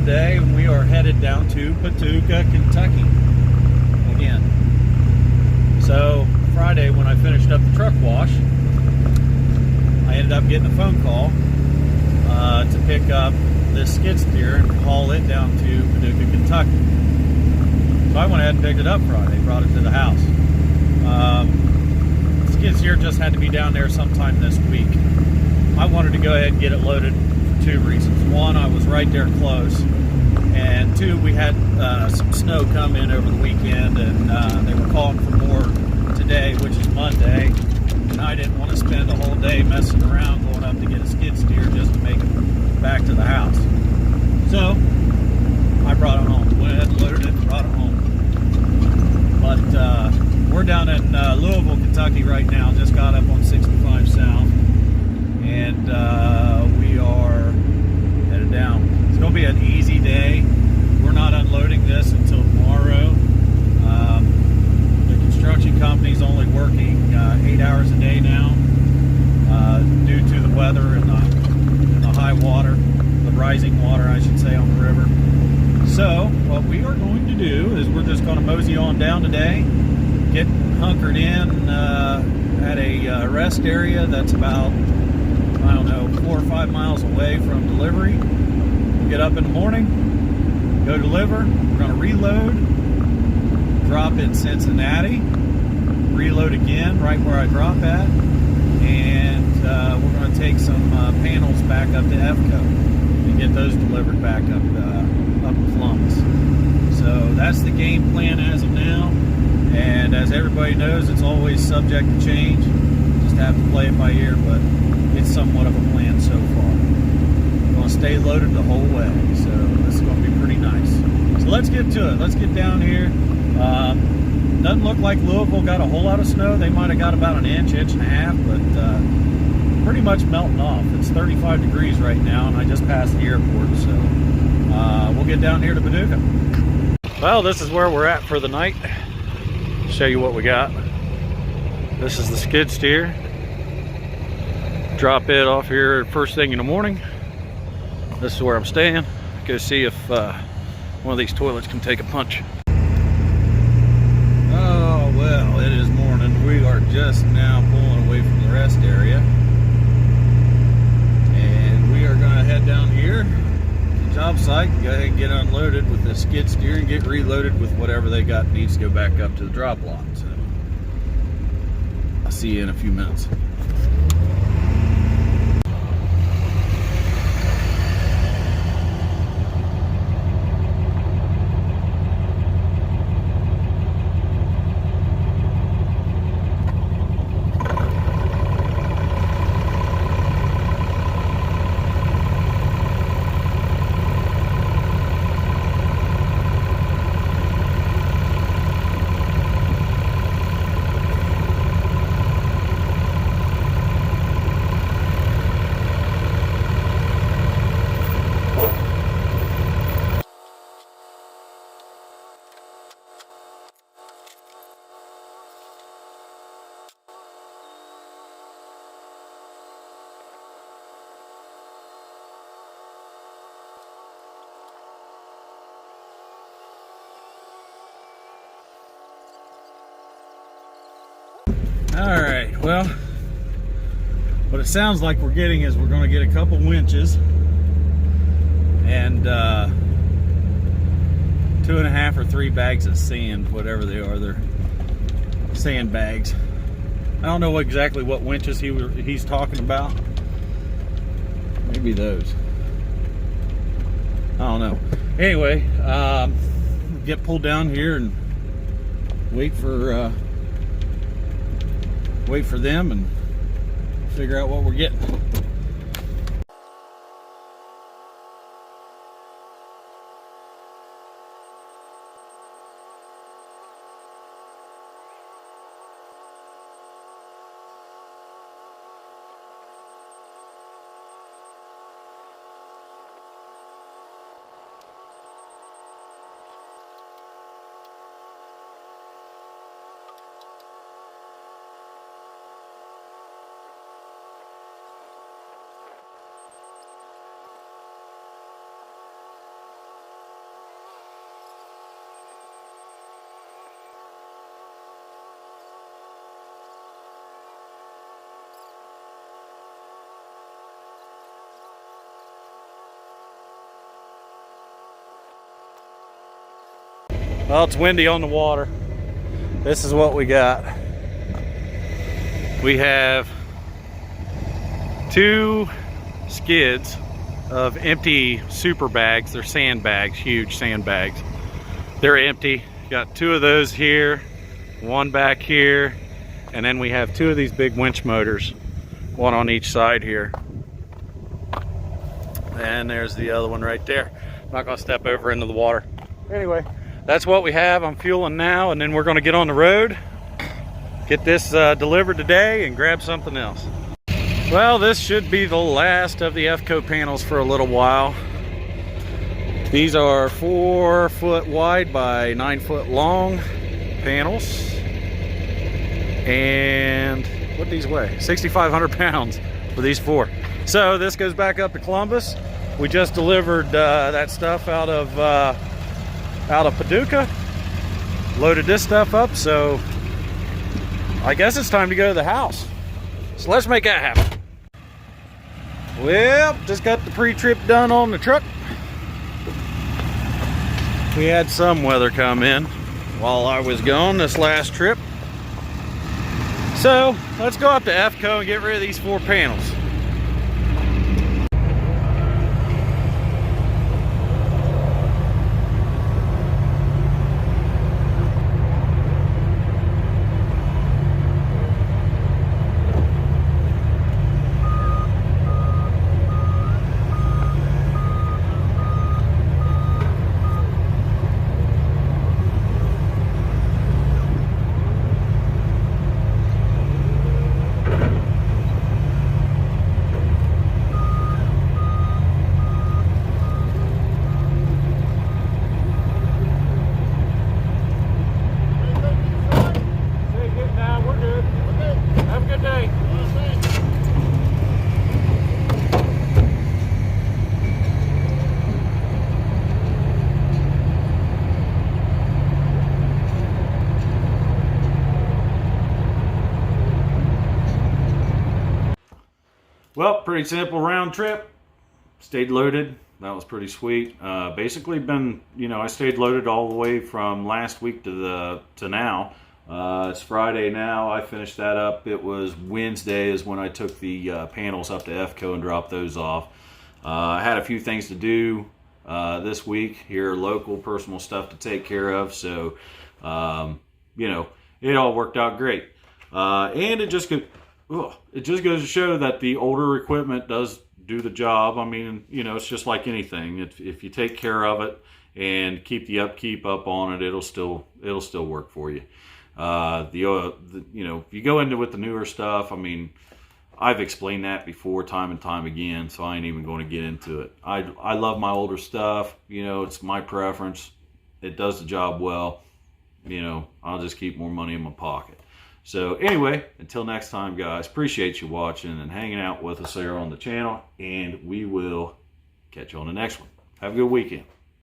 Monday, and we are headed down to Paducah, Kentucky again. So Friday, when I finished up the truck wash, I ended up getting a phone call to pick up this skid steer and haul it down to Paducah, Kentucky. So I went ahead and picked it up Friday, brought it to the house. Skid steer just had to be down there sometime this week. I wanted to go ahead and get it loaded for two reasons. One, I was right there close, and two, we had some snow come in over the weekend, and they were calling for more today, which is Monday, and I didn't want to spend a whole day messing around going up to get a skid steer just to make it back to the house. So I brought it home. Went ahead and loaded it and brought it home. But we're down in Louisville, Kentucky right now. Just got up on 65 South, and we are headed down. It's going to be an easy day. We're not unloading this until tomorrow. The construction company's only working 8 hours a day now due to the weather and the high water, the rising water, I should say, on the river. So what we are going to do is we're just going to mosey on down today, get hunkered in at a rest area that's about, I don't know, 4 or 5 miles away from delivery. Get up in the morning, go deliver. We're going to reload, drop in Cincinnati, reload again right where I drop at, and we're going to take some panels back up to EFCO and get those delivered back up Columbus. So that's the game plan as of now, and as everybody knows, it's always subject to change. Just have to play it by ear, but it's somewhat of a plan so far. We're going to stay loaded the whole way, so this is going to be pretty nice. So let's get to it. Let's get down here. Doesn't look like Louisville got a whole lot of snow. They might have got about an inch, inch and a half, but pretty much melting off. It's 35 degrees right now, and I just passed the airport, so we'll get down here to Paducah. Well, this is where we're at for the night. Show you what we got. This is the skid steer. Drop it off here first thing in the morning. This is where I'm staying. Go see if one of these toilets can take a punch. Oh, well, it is morning. We are just now pulling away from the rest area, and we are going to head down here to the job site and go ahead and get unloaded with the skid steer and get reloaded with whatever they got needs to go back up to the drop lot. So I'll see you in a few minutes. Alright, well, what it sounds like we're getting is we're going to get a couple winches and 2.5 or 3 bags of sand, whatever they are. They're sand bags. I don't know exactly what winches he's talking about. Maybe those. I don't know. Anyway, get pulled down here and wait for them and figure out what we're getting. Well, it's windy on the water. This is what we got. We have 2 skids of empty super bags. They're sandbags, huge sandbags. They're empty. Got 2 of those here, 1 back here, and then we have 2 of these big winch motors, 1 on each side here. And there's the other one right there. I'm not gonna step over into the water. Anyway, that's what we have. I'm fueling now, and then we're gonna get on the road, get this delivered today, and grab something else. Well, this should be the last of the FCO panels for a little while. These are 4 foot wide by 9 foot long panels. And what these weigh? 6,500 pounds for these 4. So this goes back up to Columbus. We just delivered that stuff out of Paducah. Loaded this stuff up, so I guess it's time to go to the house. So let's make that happen. Well, just got the pre-trip done on the truck. We had some weather come in while I was gone this last trip. So let's go up to FCO and get rid of these 4 panels. Well, pretty simple round trip. Stayed loaded. That was pretty sweet. Basically been, I stayed loaded all the way from last week to now. It's Friday now. I finished that up. It was Wednesday is when I took the panels up to FCO and dropped those off. I had a few things to do this week here, local personal stuff to take care of. So, it all worked out great. And it just goes to show that the older equipment does do the job. I mean, it's just like anything. If you take care of it and keep the upkeep up on it, it'll still work for you. If you go into with the newer stuff, I mean, I've explained that before time and time again, so I ain't even going to get into it. I love my older stuff. It's my preference. It does the job well. I'll just keep more money in my pocket. So anyway, until next time, guys, appreciate you watching and hanging out with us here on the channel, and we will catch you on the next one. Have a good weekend.